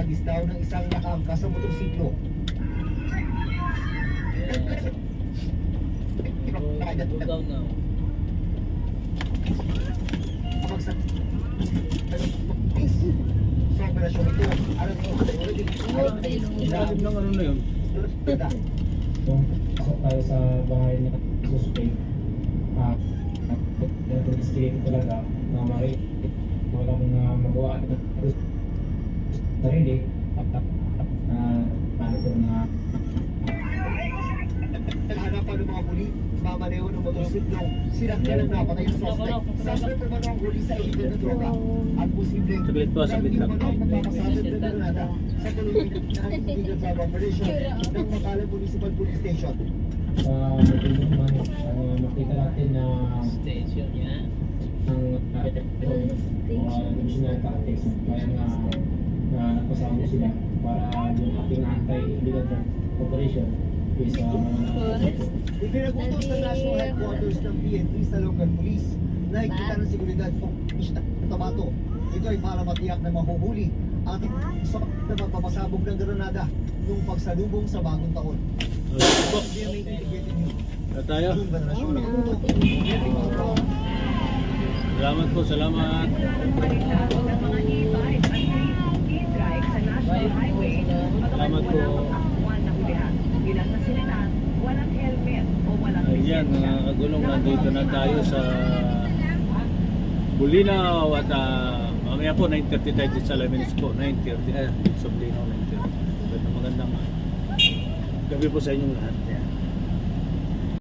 hinagis daw ng isang nakaangka sa motorsiklo. Lugaw na. So, operasyon ito, alam mo, Ilalim ng ano na yun? Kung pasok tayo sa bahay ng suspect, investigate talaga na walang magawa ng sarili at paano ito na hanapan ng mga huli, mamaneho ng motorsiklo, sinakyan ang napatay ng suspect. Sasal pa man ang huli sa illegal na droga at posibleng Saglit po, saglit lang. magpapasabit ng granada sa tuloy ng illegal drug operation ng Macallan Municipal Police Station. makita natin na Station niya. ang additional tactics kaya nga na nagpasama sila para yung ating anti-illegal drug operation is Ipinagutos ng National Headquarters ng PNP sa local police na higpitan ng seguridad kung Tabato. Ito ay para matiyak na mahuhuli ang sa magpapasabog ng granada nung pagsalubong sa bagong taon. Na tayo. Salamat po, salamat. Salamat po. Ayan, mga kagulong, nandito na tayo sa Bulinaw at mamaya po 9:30 tayo dito sa Laminis po, 9:30 sa Bulinaw, 9:30. Magandang gabi po sa inyong lahat.